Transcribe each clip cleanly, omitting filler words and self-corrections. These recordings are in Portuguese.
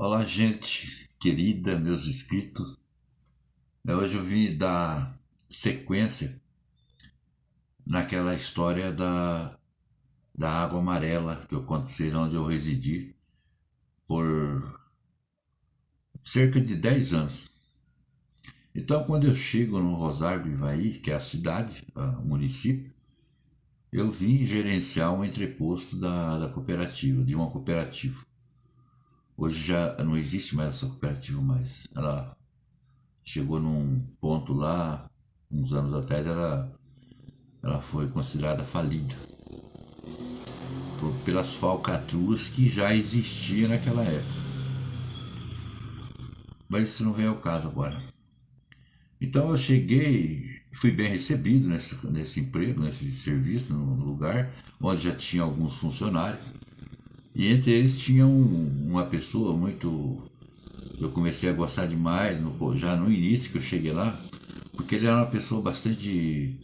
Olá, gente querida, meus inscritos. Hoje eu vim dar sequência naquela história da água amarela que eu conto pra vocês onde eu residi por cerca de 10 anos. Então, quando eu chego no Rosário do Ivaí, que é a cidade, o município, eu vim gerenciar um entreposto da cooperativa, de uma cooperativa. Hoje já não existe mais essa cooperativa mais. Ela chegou num ponto lá, uns anos atrás, ela foi considerada falida pelas falcatruas que já existiam naquela época. Mas isso não vem ao caso agora. Então eu cheguei, fui bem recebido nesse emprego, nesse serviço, no lugar, onde já tinha alguns funcionários. E entre eles tinha uma pessoa muito. Eu comecei a gostar demais, já no início que eu cheguei lá, porque ele era uma pessoa bastante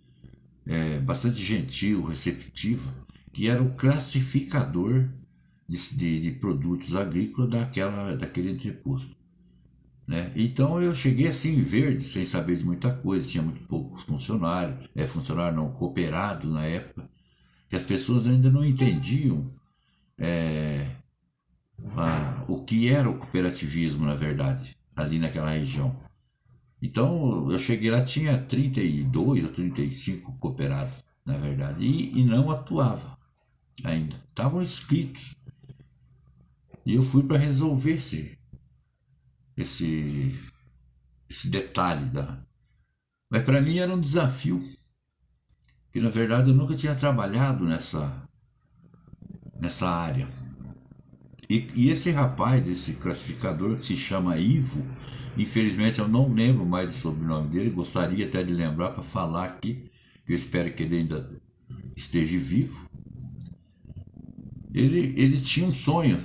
gentil, receptiva, que era o classificador de produtos agrícolas daquele entreposto. Né? Então eu cheguei assim verde, sem saber de muita coisa, tinha muito poucos funcionários, funcionário não, cooperado na época, que as pessoas ainda não entendiam o que era o cooperativismo, na verdade, ali naquela região. Então eu cheguei lá, tinha 32 ou 35 cooperados, na verdade, e não atuava ainda. Estavam inscritos. E eu fui para resolver esse, esse detalhe da. Mas para mim era um desafio, que na verdade eu nunca tinha trabalhado nessa área. E esse rapaz, esse classificador que se chama Ivo, infelizmente eu não lembro mais do sobrenome dele, gostaria até de lembrar para falar aqui, que eu espero que ele ainda esteja vivo. Ele tinha um sonho,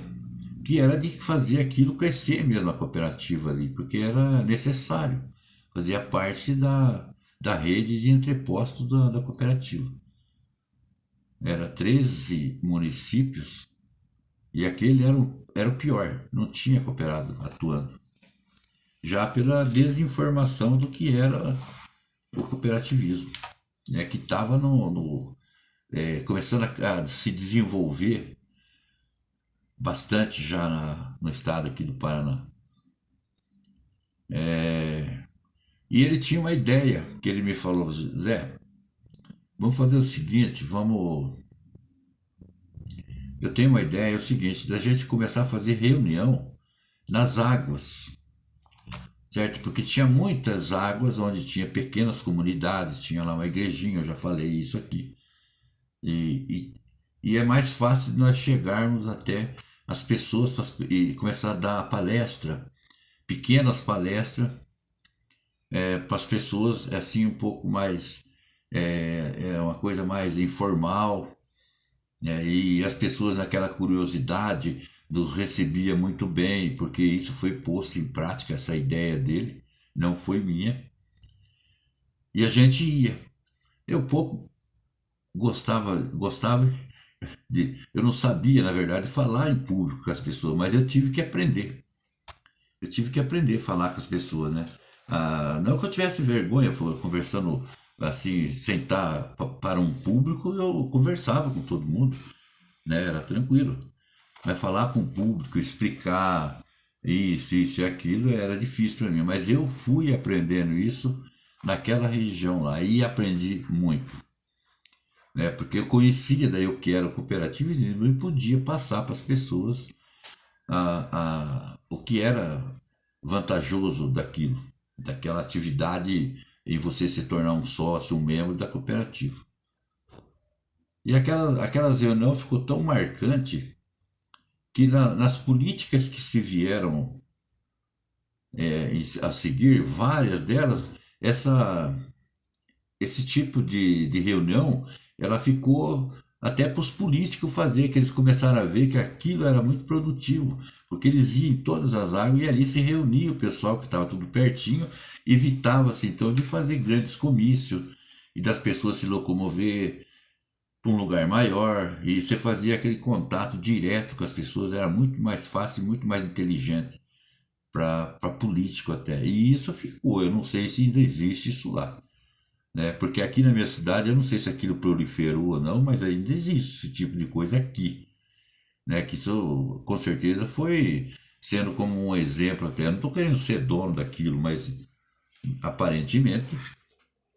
que era de fazer aquilo crescer mesmo a cooperativa ali, porque era necessário, fazia parte da rede de entrepostos da cooperativa. Era 13 municípios e aquele era o pior, não tinha cooperado atuando. Já pela desinformação do que era o cooperativismo, né, que estava começando a se desenvolver bastante já no estado aqui do Paraná. E ele tinha uma ideia que ele me falou: Zé, vamos fazer o seguinte, vamos. Eu tenho uma ideia, é o seguinte, da gente começar a fazer reunião nas águas, certo? Porque tinha muitas águas onde tinha pequenas comunidades, tinha lá uma igrejinha, eu já falei isso aqui. E, e é mais fácil de nós chegarmos até as pessoas e começar a dar palestra, pequenas palestras, para as pessoas, assim, um pouco mais. É uma coisa mais informal, né? E as pessoas, naquela curiosidade, nos recebia muito bem, porque isso foi posto em prática, essa ideia dele, não foi minha. E a gente ia. Eu pouco gostava eu não sabia, na verdade, falar em público com as pessoas, mas eu tive que aprender. Eu tive que aprender a falar com as pessoas, né? Não que eu tivesse vergonha, pô, conversando assim, sentar para um público, eu conversava com todo mundo, né? Era tranquilo. Mas falar com o público, explicar isso e aquilo, era difícil para mim. Mas eu fui aprendendo isso naquela região lá e aprendi muito. Né? Porque eu conhecia daí o que era o cooperativismo e podia passar para as pessoas o que era vantajoso daquela atividade em você se tornar um sócio, um membro da cooperativa. E aquelas reuniões ficou tão marcante que nas políticas que se vieram a seguir, várias delas, esse tipo de reunião, ela ficou até para os políticos fazer, que eles começaram a ver que aquilo era muito produtivo, porque eles iam em todas as águas e ali se reunia o pessoal que estava tudo pertinho, evitava-se então de fazer grandes comícios e das pessoas se locomover. para um lugar maior, e você fazia aquele contato direto com as pessoas, era muito mais fácil e muito mais inteligente para político até. E isso ficou, eu não sei se ainda existe isso lá. Né? Porque aqui na minha cidade, eu não sei se aquilo proliferou ou não, mas ainda existe esse tipo de coisa aqui. Né? Que isso com certeza foi sendo como um exemplo até. Eu não estou querendo ser dono daquilo, mas aparentemente,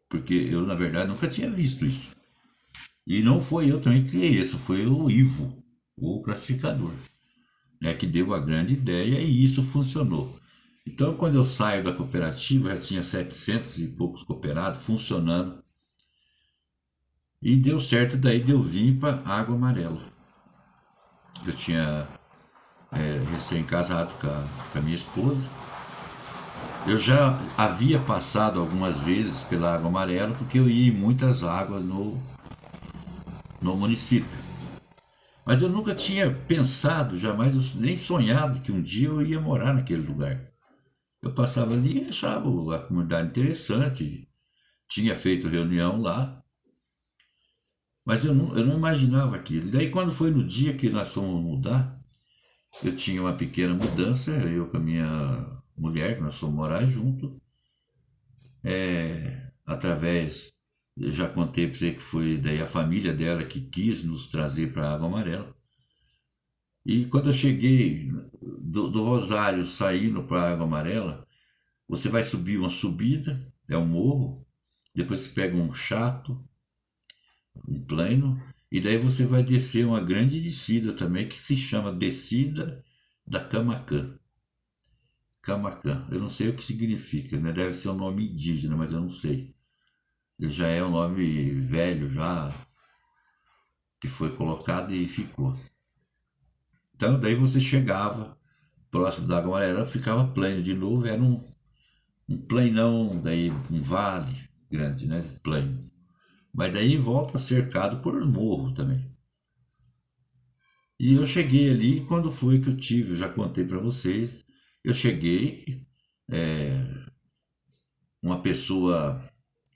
porque eu na verdade nunca tinha visto isso. E não foi eu também que criei isso, foi o Ivo, o classificador, né, que deu a grande ideia e isso funcionou. Então, quando eu saio da cooperativa, já tinha 700 e poucos cooperados funcionando e deu certo daí de eu vir para Água Amarela. Eu tinha recém-casado com a minha esposa. Eu já havia passado algumas vezes pela Água Amarela porque eu ia em muitas águas no município. Mas eu nunca tinha pensado, jamais, nem sonhado que um dia eu ia morar naquele lugar. Eu passava ali e achava a comunidade interessante, tinha feito reunião lá, mas eu não imaginava aquilo. E daí quando foi no dia que nós fomos mudar, eu tinha uma pequena mudança, eu com a minha mulher, que nós fomos morar junto, através, eu já contei para você que foi daí a família dela que quis nos trazer para a Água Amarela. E quando eu cheguei do Rosário saindo para a Água Amarela, você vai subir uma subida, é um morro, depois você pega um chato, um plano, e daí você vai descer uma grande descida também, que se chama Descida da Camacã. Camacã, eu não sei o que significa, né? Deve ser um nome indígena, mas eu não sei. Ele já é um nome velho, já que foi colocado e ficou. Então daí você chegava próximo da Água Amarela, ficava plano de novo, era um planão, daí um vale grande, né? Plano. Mas daí em volta cercado por morro também. E eu cheguei ali, quando foi que eu tive, eu já contei para vocês, eu cheguei, uma pessoa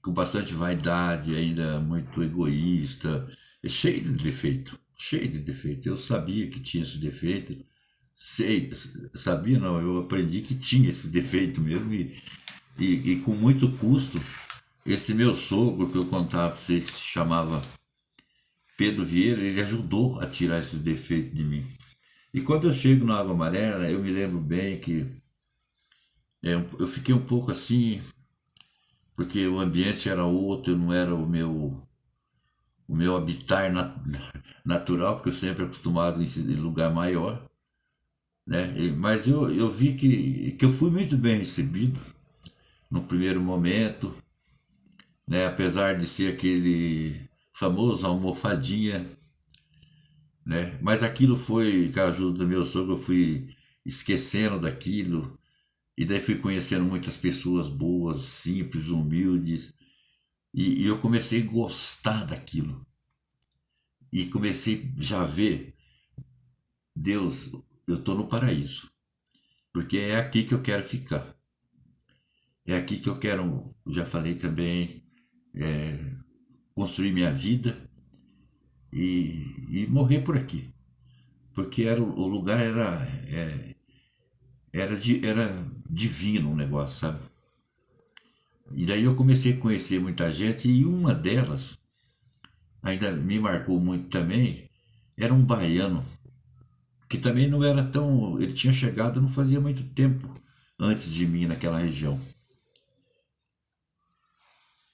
com bastante vaidade, ainda muito egoísta, cheio de defeito, cheio de defeito. Eu sabia que tinha esse defeito, sei, sabia não, eu aprendi que tinha esse defeito mesmo e com muito custo, esse meu sogro que eu contava para vocês, que se chamava Pedro Vieira, ele ajudou a tirar esses defeitos de mim. E quando eu chego na Água Amarela, eu me lembro bem que eu fiquei um pouco assim, porque o ambiente era outro, não era o meu habitat natural, porque eu sempre acostumado em lugar maior, né? Mas eu vi que eu fui muito bem recebido no primeiro momento, né? Apesar de ser aquele famoso almofadinha, né? Mas aquilo foi, com a ajuda do meu sogro, eu fui esquecendo daquilo, e daí fui conhecendo muitas pessoas boas, simples, humildes, e eu comecei a gostar daquilo. E comecei já a ver, Deus, eu estou no paraíso, porque é aqui que eu quero ficar. É aqui que eu quero, já falei também, construir minha vida e morrer por aqui. Porque o lugar era divino o negócio, sabe? E daí eu comecei a conhecer muita gente e uma delas, ainda me marcou muito também, era um baiano, que também não era tão. Ele tinha chegado não fazia muito tempo antes de mim naquela região.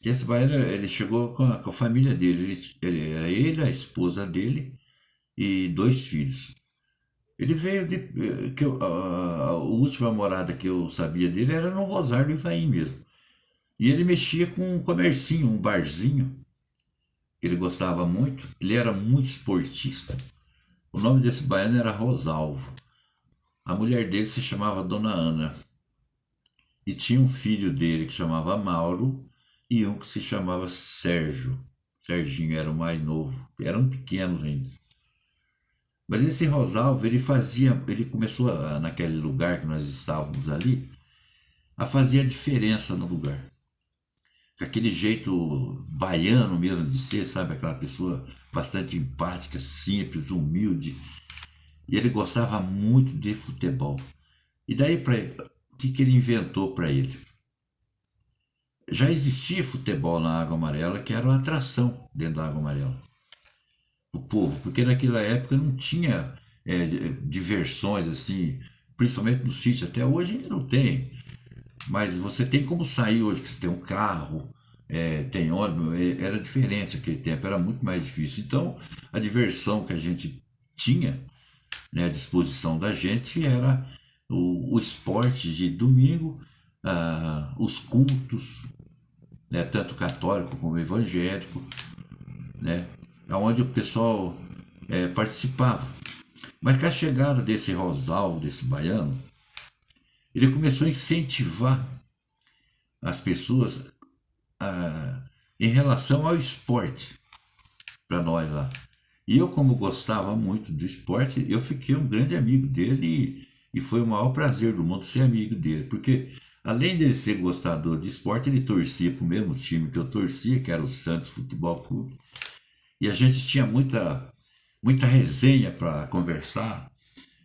E esse baiano, ele chegou com a família dele, era ele, a esposa dele e dois filhos. Ele veio de. A última morada que eu sabia dele era no Rosário do Ivaí mesmo. E ele mexia com um comercinho, um barzinho. Ele gostava muito, ele era muito esportista. O nome desse baiano era Rosalvo. A mulher dele se chamava Dona Ana. E tinha um filho dele que chamava Mauro e um que se chamava Sérgio. Serginho era o mais novo. Eram pequenos ainda. Mas esse Rosalvo, ele começou naquele lugar que nós estávamos ali, a fazer a diferença no lugar. com aquele jeito baiano mesmo de ser, sabe? Aquela pessoa bastante empática, simples, humilde. E ele gostava muito de futebol. E daí, o que ele inventou para ele? Já existia futebol na Água Amarela, que era uma atração dentro da Água Amarela. O povo, porque naquela época não tinha diversões assim, principalmente no sítio. Até hoje ainda não tem. Mas você tem como sair hoje, que você tem um carro, tem ônibus, era diferente aquele tempo, era muito mais difícil. Então, a diversão que a gente tinha, né, à disposição da gente era o esporte de domingo, os cultos, né, tanto católico como evangélico, né, onde o pessoal participava. Mas com a chegada desse Rosalvo, desse baiano, ele começou a incentivar as pessoas em relação ao esporte para nós lá. E eu, como gostava muito do esporte, eu fiquei um grande amigo dele e foi o maior prazer do mundo ser amigo dele, porque além dele ser gostador de esporte, ele torcia para o mesmo time que eu torcia, que era o Santos Futebol Clube. E a gente tinha muita resenha para conversar,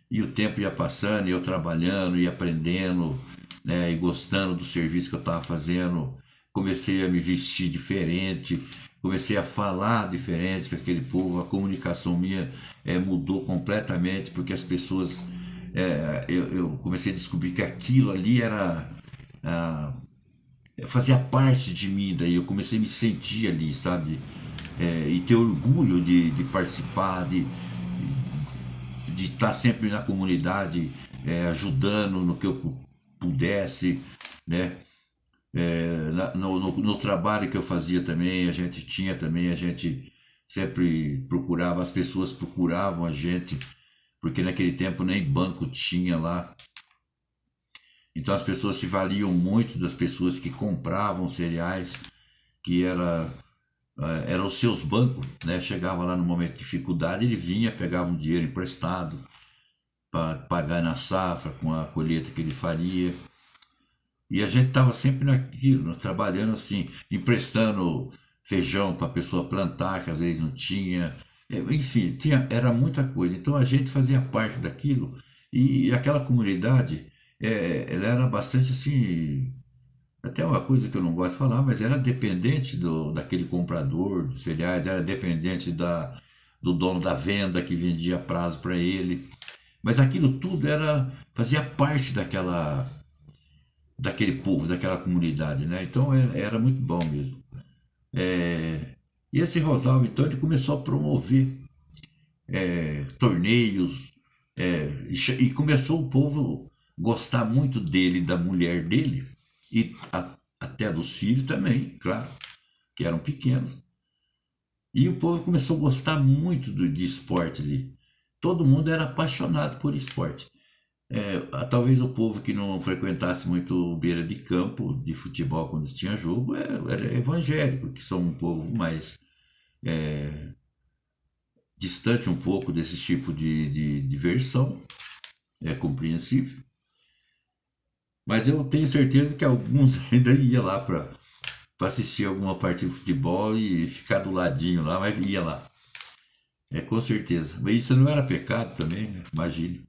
e o tempo ia passando, e eu trabalhando, e aprendendo, né, e gostando do serviço que eu estava fazendo. Comecei a me vestir diferente, comecei a falar diferente com aquele povo, a comunicação minha mudou completamente, porque as pessoas. Eu comecei a descobrir que aquilo ali era. Fazia parte de mim, daí eu comecei a me sentir ali, sabe? E ter orgulho de participar, de estar sempre na comunidade, ajudando no que eu pudesse, né? No trabalho que eu fazia também, a gente sempre procurava, as pessoas procuravam a gente, porque naquele tempo nem banco tinha lá. Então as pessoas se valiam muito das pessoas que compravam cereais, que eram os seus bancos, né? Chegava lá no momento de dificuldade, ele vinha, pegava um dinheiro emprestado para pagar na safra com a colheita que ele faria. E a gente estava sempre naquilo, nós trabalhando assim, emprestando feijão para a pessoa plantar, que às vezes não tinha. Enfim, era muita coisa. Então a gente fazia parte daquilo e aquela comunidade, ela era bastante assim, até uma coisa que eu não gosto de falar, mas era dependente daquele comprador de cereais, era dependente do dono da venda que vendia prazo para ele. Mas aquilo tudo fazia parte daquele povo, daquela comunidade, né? Então era muito bom mesmo. E esse Rosalvo, então, ele começou a promover torneios, e começou o povo gostar muito dele, da mulher dele, e até dos filhos também, claro, que eram pequenos. E o povo começou a gostar muito de esporte ali. Todo mundo era apaixonado por esporte. Talvez o povo que não frequentasse muito beira de campo de futebol quando tinha jogo era evangélico, que são um povo mais distante um pouco desse tipo de diversão, é compreensível. Mas eu tenho certeza que alguns ainda iam lá para assistir alguma partida de futebol e ficar do ladinho lá, mas ia lá. Com certeza. Mas isso não era pecado também, né? Imagine.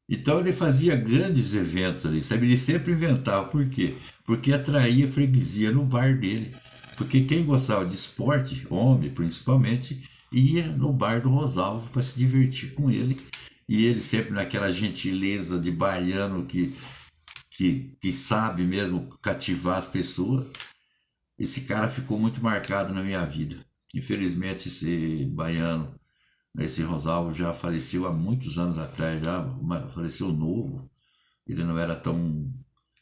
Então ele fazia grandes eventos ali, sabe? Ele sempre inventava. Por quê? Porque atraía freguesia no bar dele. Porque quem gostava de esporte, homem principalmente, ia no bar do Rosalvo para se divertir com ele. E ele sempre naquela gentileza de baiano que sabe mesmo cativar as pessoas. Esse cara ficou muito marcado na minha vida. Infelizmente esse baiano, esse Rosalvo já faleceu há muitos anos atrás, já faleceu novo. Ele não era tão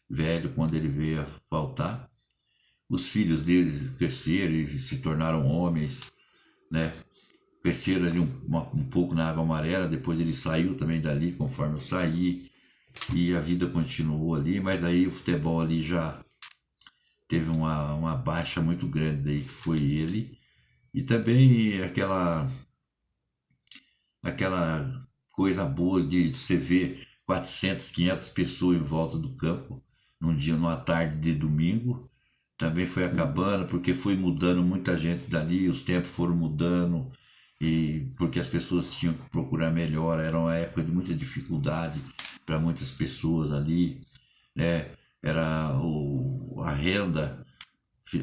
velho quando ele veio a faltar. Os filhos dele cresceram e se tornaram homens, né? Cresceram ali um pouco na Água Amarela, depois ele saiu também dali conforme eu saí, e a vida continuou ali, mas aí o futebol ali já teve uma baixa muito grande daí, que foi ele, e também aquela coisa boa de você ver 400, 500 pessoas em volta do campo, numa tarde de domingo, também foi acabando, porque foi mudando muita gente dali, os tempos foram mudando, e porque as pessoas tinham que procurar melhor, era uma época de muita dificuldade para muitas pessoas ali, né? Era a renda,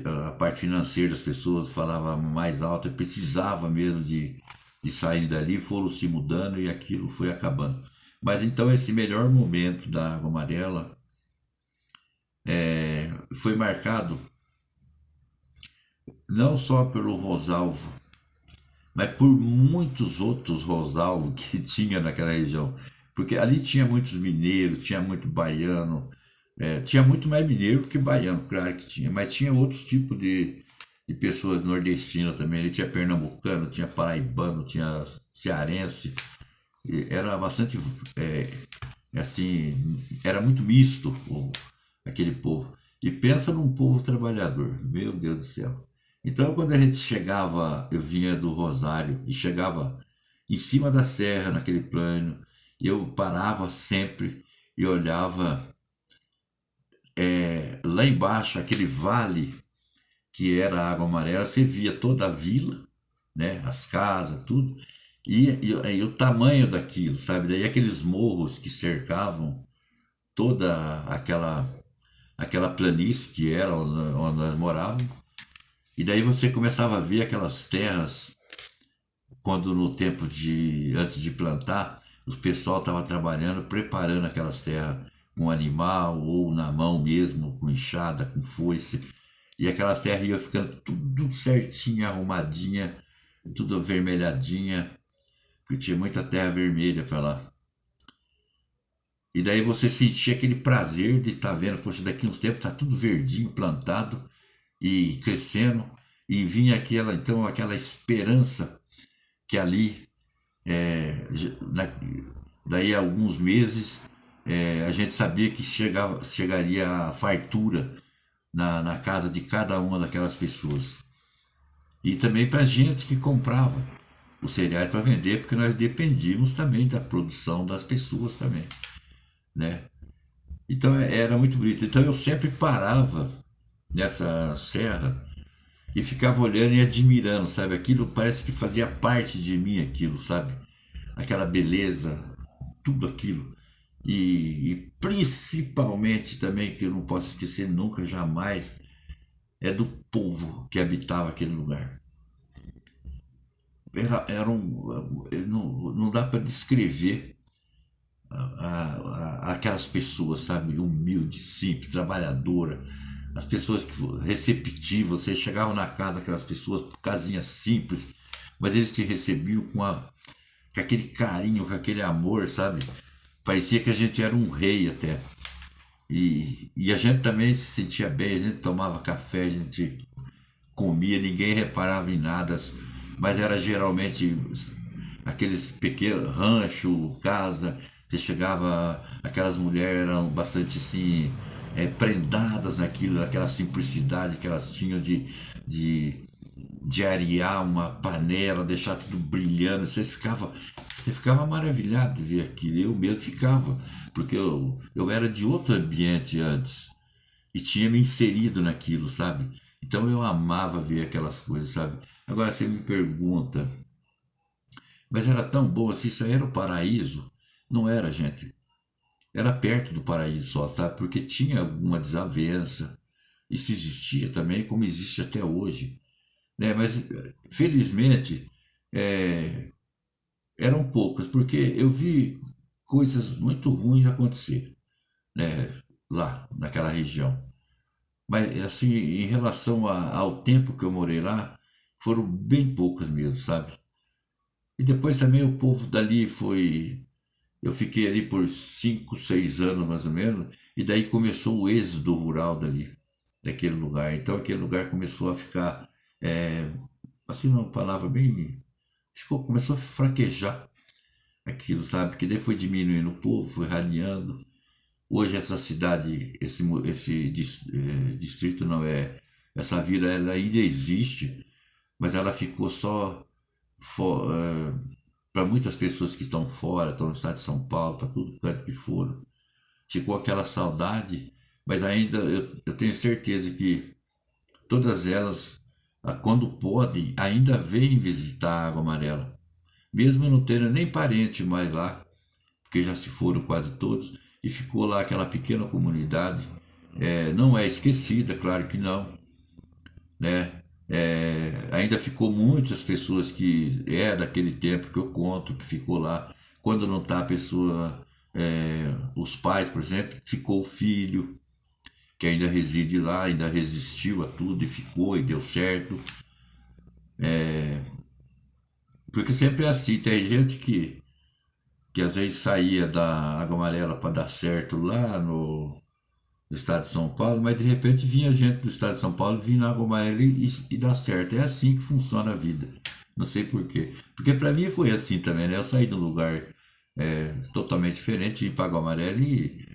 a parte financeira das pessoas falava mais alta, precisava mesmo de sair dali, foram se mudando e aquilo foi acabando. Mas então esse melhor momento da Água Amarela foi marcado não só pelo Rosalvo, mas por muitos outros Rosalvo que tinha naquela região. Porque ali tinha muitos mineiros, tinha muito baiano, tinha muito mais mineiro que baiano, claro que tinha, mas tinha outros tipos de pessoas nordestinas também. Ali tinha pernambucano, tinha paraibano, tinha cearense, e era bastante, assim, era muito misto aquele povo. E pensa num povo trabalhador, meu Deus do céu. Então, quando a gente chegava, eu vinha do Rosário e chegava em cima da serra, naquele plano, e eu parava sempre e olhava lá embaixo, aquele vale que era a Água Amarela, você via toda a vila, né, as casas, tudo, e o tamanho daquilo, sabe? Daí aqueles morros que cercavam toda aquela planície que era onde nós morávamos. E daí você começava a ver aquelas terras, quando no tempo de antes de plantar, o pessoal estava trabalhando, preparando aquelas terras com animal ou na mão mesmo, com enxada, com foice. E aquelas terras iam ficando tudo certinha, arrumadinha, tudo avermelhadinha, porque tinha muita terra vermelha para lá. E daí você sentia aquele prazer de estar vendo, poxa, daqui uns tempos tá tudo verdinho, plantado e crescendo, e vinha aquela esperança que ali, é, daí a alguns meses, a gente sabia que chegaria a fartura na casa de cada uma daquelas pessoas. E também para a gente que comprava os cereais para vender, porque nós dependíamos também da produção das pessoas também, né? Então era muito bonito. Então eu sempre parava nessa serra e ficava olhando e admirando, sabe? Aquilo parece que fazia parte de mim, aquilo, sabe? Aquela beleza, tudo aquilo. E principalmente também, que eu não posso esquecer nunca, jamais, é do povo que habitava aquele lugar. Era não dá para descrever aquelas pessoas, sabe? Humildes, simples, trabalhadora, as pessoas que receptivas, você chegava na casa daquelas pessoas, casinhas simples, mas eles te recebiam com aquele carinho, com aquele amor, sabe? Parecia que a gente era um rei até. E a gente também se sentia bem, a gente tomava café, a gente comia, ninguém reparava em nada, mas era geralmente aqueles pequenos rancho, casa, você chegava, aquelas mulheres eram bastante assim, prendadas naquilo, naquela simplicidade que elas tinham de, de arear uma panela, deixar tudo brilhando, você ficava maravilhado de ver aquilo, eu mesmo ficava, porque eu era de outro ambiente antes e tinha me inserido naquilo, sabe? Então eu amava ver aquelas coisas, sabe? Agora você me pergunta, mas era tão bom assim, isso aí era o paraíso? Não era, gente. Era perto do paraíso só, sabe? Porque tinha alguma desavença. Isso existia também, como existe até hoje, né? Mas felizmente é, eram poucas, porque eu vi coisas muito ruins acontecer, né? Lá, naquela região. Mas, assim, em relação ao tempo que eu morei lá, foram bem poucas mesmo, sabe? E depois também o povo dali foi. Eu fiquei ali por 5, 6 anos mais ou menos, e daí começou o êxodo rural dali, daquele lugar. Então aquele lugar começou a ficar, é, assim, uma palavra bem. Começou a fraquejar aquilo, sabe? Que daí foi diminuindo o povo, foi raneando. Hoje essa cidade, esse distrito não é, essa vila ela ainda existe, mas ela ficou só para muitas pessoas que estão fora, estão no estado de São Paulo, para tudo quanto que foram. Ficou aquela saudade, mas ainda eu tenho certeza que todas elas, quando podem, ainda vêm visitar a Água Amarela. Mesmo não tendo nem parente mais lá, porque já se foram quase todos, e ficou lá aquela pequena comunidade. Não é esquecida, claro que não, né? Ainda ficou muitas pessoas que daquele tempo que eu conto, que ficou lá. Quando não está a pessoa, os pais, por exemplo, ficou o filho, que ainda reside lá, ainda resistiu a tudo e ficou e deu certo. Porque sempre é assim, tem gente que às vezes saía da Água Amarela para dar certo lá no estado de São Paulo, mas de repente vinha gente do estado de São Paulo, vinha na Água Amarela e dá certo. É assim que funciona a vida. Não sei por quê. Porque para mim foi assim também, né? Eu saí de um lugar totalmente diferente, de Água Amarela e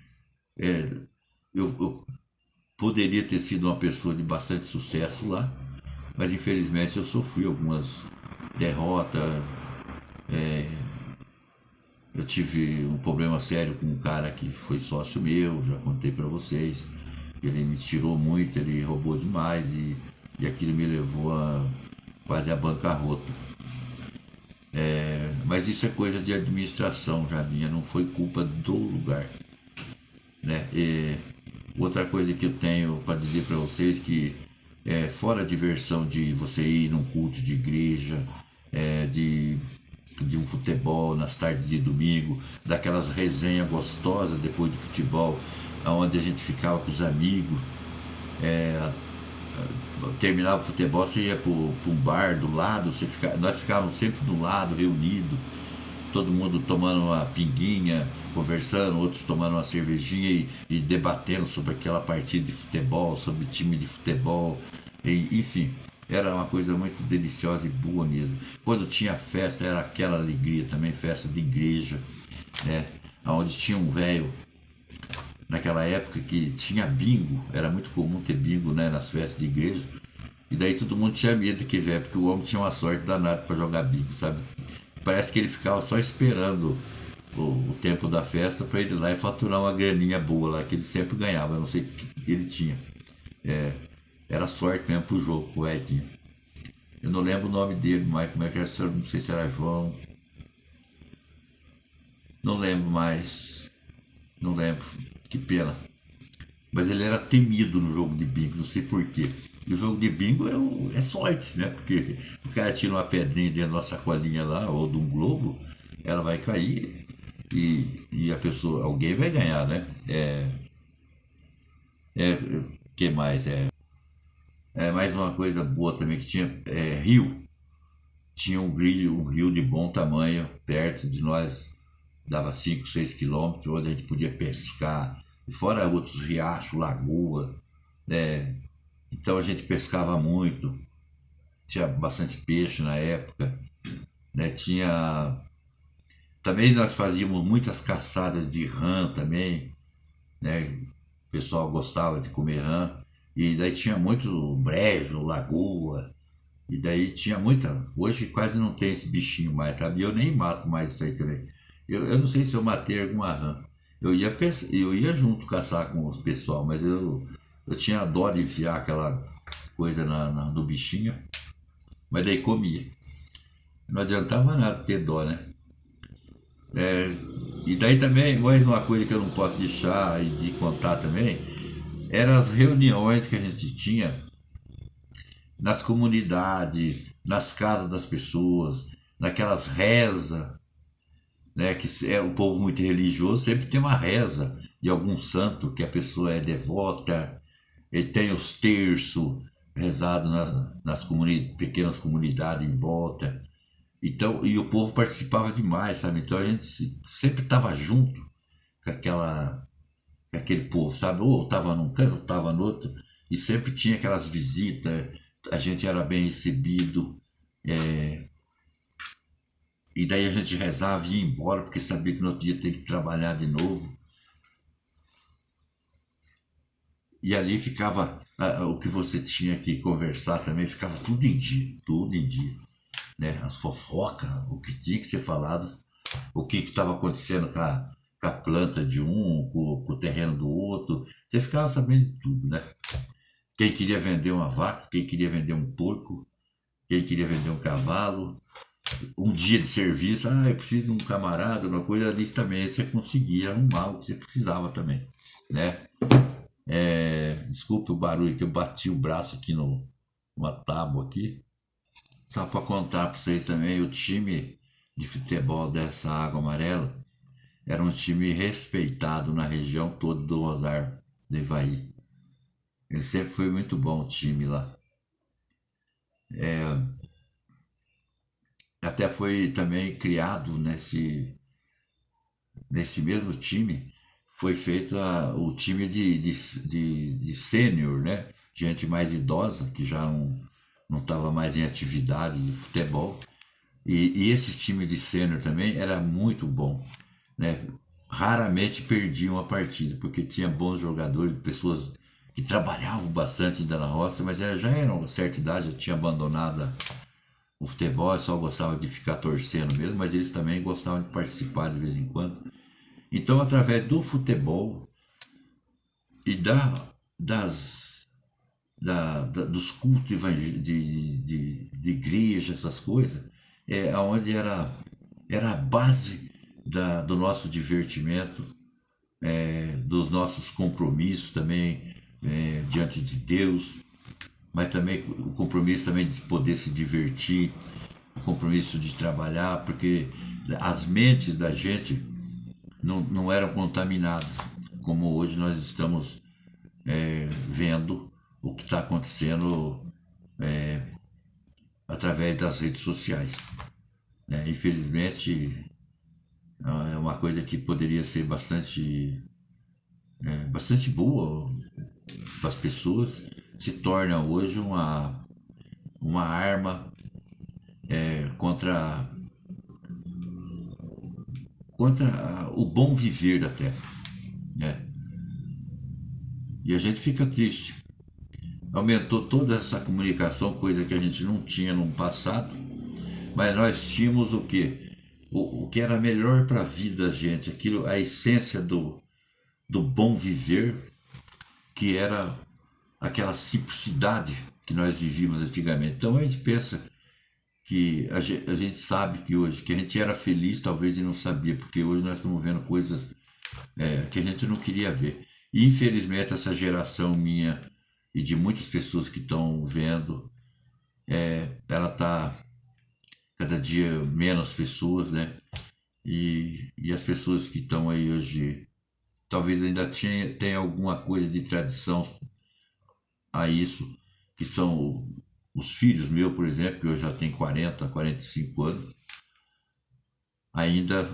eu poderia ter sido uma pessoa de bastante sucesso lá, mas infelizmente eu sofri algumas derrotas. Eu tive um problema sério com um cara que foi sócio meu, já contei para vocês. Ele me tirou muito, ele roubou demais e aquilo me levou quase à bancarrota. Mas isso é coisa de administração já minha, não foi culpa do lugar, né? Outra coisa que eu tenho para dizer para vocês que fora a diversão de você ir num culto de igreja, de um futebol nas tardes de domingo, daquelas resenhas gostosas depois do futebol, onde a gente ficava com os amigos, terminava o futebol, você ia para um bar do lado, nós ficávamos sempre do lado, reunidos, todo mundo tomando uma pinguinha, conversando, outros tomando uma cervejinha e debatendo sobre aquela partida de futebol, sobre time de futebol, enfim. Era uma coisa muito deliciosa e boa mesmo. Quando tinha festa, era aquela alegria também, festa de igreja, né? Onde tinha um velho, naquela época que tinha bingo, era muito comum ter bingo, né, nas festas de igreja. E daí todo mundo tinha medo daquele velho, porque o homem tinha uma sorte danada para jogar bingo, sabe? Parece que ele ficava só esperando o tempo da festa para ele ir lá e faturar uma graninha boa lá, que ele sempre ganhava, eu não sei o que ele tinha. Era sorte mesmo pro jogo que o velho tinha. Eu não lembro o nome dele, mas como é que era, não sei se era João. Não lembro mais. Não lembro. Que pena. Mas ele era temido no jogo de bingo, não sei porquê. E o jogo de bingo é sorte, né? Porque o cara tira uma pedrinha dentro de uma sacolinha lá, ou de um globo, ela vai cair e a pessoa, alguém vai ganhar, né? Que mais? Mais uma coisa boa também que tinha, rio. Tinha um rio de bom tamanho perto de nós, dava 5 6 quilômetros, onde a gente podia pescar, fora outros riachos, lagoa, né? Então a gente pescava muito, tinha bastante peixe na época, né? Tinha. Também nós fazíamos muitas caçadas de rã também, né? O pessoal gostava de comer rã. E daí tinha muito brejo, lagoa, e daí tinha muita. Hoje quase não tem esse bichinho mais, sabe? E eu nem mato mais isso aí também. Eu não sei se eu matei alguma rã. Eu ia junto caçar com o pessoal, mas eu tinha dó de enfiar aquela coisa no bichinho, mas daí comia. Não adiantava nada ter dó, né? E daí também, mais uma coisa que eu não posso deixar de contar também, eram as reuniões que a gente tinha nas comunidades, nas casas das pessoas, naquelas rezas, né? Que é o povo muito religioso, sempre tem uma reza de algum santo que a pessoa é devota, e tem os terços rezados nas pequenas comunidades em volta. Então, e o povo participava demais, sabe? Então a gente sempre estava junto com aquele povo, sabe? Ou estava num canto, ou estava no outro, e sempre tinha aquelas visitas, a gente era bem recebido, e daí a gente rezava e ia embora, porque sabia que no outro dia tem que trabalhar de novo. E ali ficava o que você tinha que conversar também, ficava tudo em dia, né? As fofocas, o que tinha que ser falado, o que estava acontecendo com a planta de um, com o terreno do outro, você ficava sabendo de tudo, né? Quem queria vender uma vaca, quem queria vender um porco, quem queria vender um cavalo, um dia de serviço, eu preciso de um camarada, uma coisa ali também, você conseguia arrumar o que você precisava também, né? Desculpe o barulho que eu bati o braço aqui numa tábua aqui. Só para contar para vocês também, o time de futebol dessa Água Amarela era um time respeitado na região toda do Rosário do Ivaí. Ele sempre foi muito bom o time lá. Até foi também criado nesse mesmo time, foi feito o time de sênior, né? Gente mais idosa, que já não estava mais em atividade de futebol. E esse time de sênior também era muito bom, né? Raramente perdiam uma partida, porque tinha bons jogadores, pessoas que trabalhavam bastante ainda na roça, mas já eram uma certa idade, já tinha abandonado o futebol, só gostava de ficar torcendo mesmo, mas eles também gostavam de participar de vez em quando. Então, através do futebol e dos cultos de igreja, essas coisas, onde era a base do nosso divertimento, dos nossos compromissos também diante de Deus, mas também o compromisso também de poder se divertir, o compromisso de trabalhar, porque as mentes da gente não eram contaminadas, como hoje nós estamos vendo o que está acontecendo através das redes sociais, né? Infelizmente, é uma coisa que poderia ser bastante boa para as pessoas, se torna hoje uma arma contra o bom viver da Terra, né? E a gente fica triste. Aumentou toda essa comunicação, coisa que a gente não tinha no passado, mas nós tínhamos o quê? O que era melhor para a vida da gente, aquilo, a essência do bom viver, que era aquela simplicidade que nós vivíamos antigamente. Então a gente pensa que a gente sabe que hoje, que a gente era feliz, talvez e não sabia, porque hoje nós estamos vendo coisas que a gente não queria ver. E infelizmente essa geração minha e de muitas pessoas que estão vendo, ela está cada dia menos pessoas, né? E as pessoas que estão aí hoje, talvez ainda tenha alguma coisa de tradição a isso, que são os filhos meus, por exemplo, que eu já tenho 45 anos, ainda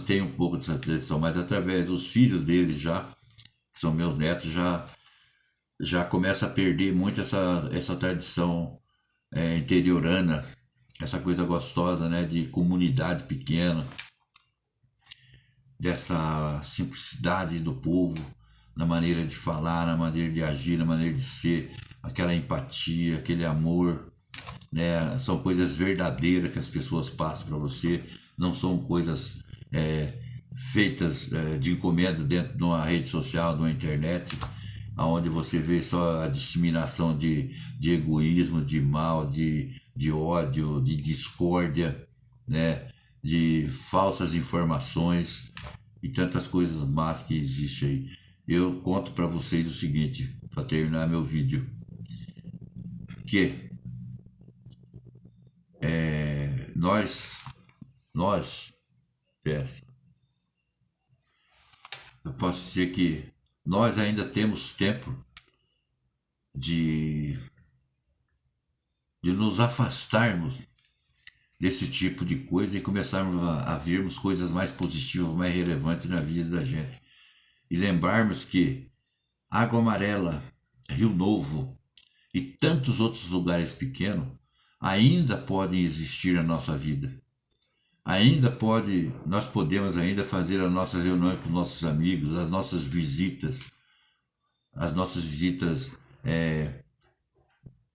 tem um pouco dessa tradição, mas através dos filhos deles já, que são meus netos, já começa a perder muito essa tradição interiorana, essa coisa gostosa, né, de comunidade pequena, dessa simplicidade do povo, na maneira de falar, na maneira de agir, na maneira de ser, aquela empatia, aquele amor, né? São coisas verdadeiras que as pessoas passam para você, não são coisas feitas de encomenda dentro de uma rede social, de uma internet, onde você vê só a disseminação de egoísmo, de mal, de ódio, de discórdia, né? De falsas informações e tantas coisas más que existem aí. Eu conto para vocês o seguinte, para terminar meu vídeo, que nós, eu posso dizer que nós ainda temos tempo de nos afastarmos desse tipo de coisa e começarmos a vermos coisas mais positivas, mais relevantes na vida da gente. E lembrarmos que Água Amarela, Rio Novo e tantos outros lugares pequenos ainda podem existir na nossa vida. Nós podemos ainda fazer as nossas reuniões com os nossos amigos, as nossas visitas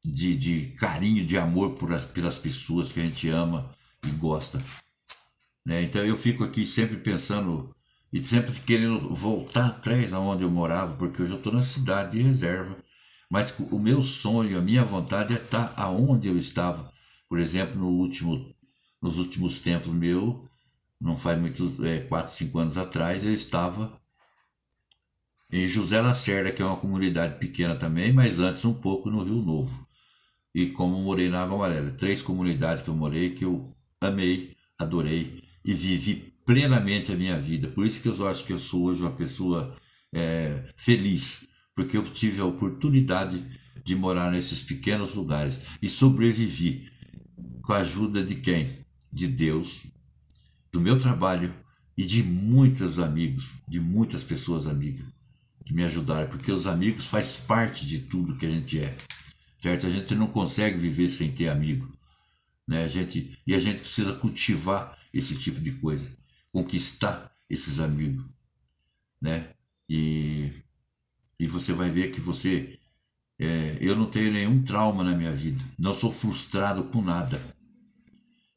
de carinho, de amor pelas pessoas que a gente ama e gosta, né? Então eu fico aqui sempre pensando e sempre querendo voltar atrás aonde eu morava, porque hoje eu estou na cidade de reserva, Mas o meu sonho, a minha vontade é estar aonde eu estava. Por exemplo, nos últimos tempos meu, não faz muitos, 4, 5 anos atrás, eu estava em José Lacerda, que é uma comunidade pequena também, mas antes um pouco no Rio Novo. E como eu morei na Água Amarela, 3 comunidades que eu morei, que eu amei, adorei e vivi plenamente a minha vida. Por isso que eu acho que eu sou hoje uma pessoa feliz, porque eu tive a oportunidade de morar nesses pequenos lugares e sobrevivi com a ajuda de quem? De Deus, do meu trabalho e de muitos amigos, de muitas pessoas amigas que me ajudaram, porque os amigos faz parte de tudo que a gente é, certo? A gente não consegue viver sem ter amigo, né? E a gente precisa cultivar esse tipo de coisa, conquistar esses amigos, né? E, e você vai ver que eu não tenho nenhum trauma na minha vida, não sou frustrado com nada.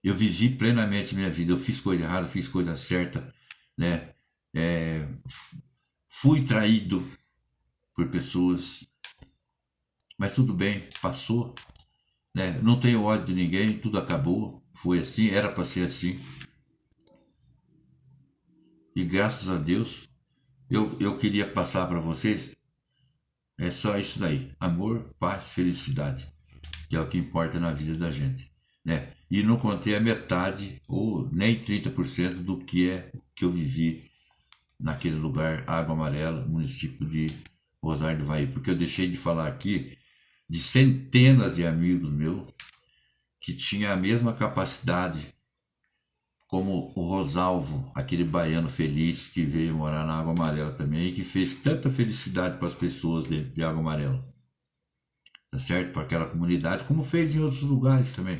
Eu vivi plenamente minha vida, eu fiz coisa errada, fiz coisa certa, né? É, fui traído por pessoas, mas tudo bem, passou, né? Não tenho ódio de ninguém, tudo acabou, foi assim, era para ser assim. E graças a Deus, eu queria passar para vocês, é só isso daí, amor, paz, felicidade, que é o que importa na vida da gente, né? E não contei a metade ou nem 30% do que eu vivi naquele lugar, Água Amarela, município de Rosário do Vaí, porque eu deixei de falar aqui de centenas de amigos meus que tinham a mesma capacidade como o Rosalvo, aquele baiano feliz que veio morar na Água Amarela também e que fez tanta felicidade para as pessoas dentro de Água Amarela, tá certo? Para aquela comunidade, como fez em outros lugares também.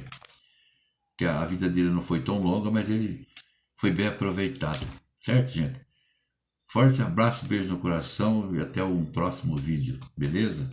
Que a vida dele não foi tão longa, mas ele foi bem aproveitado, certo, gente? Forte abraço, beijo no coração e até um próximo vídeo, beleza?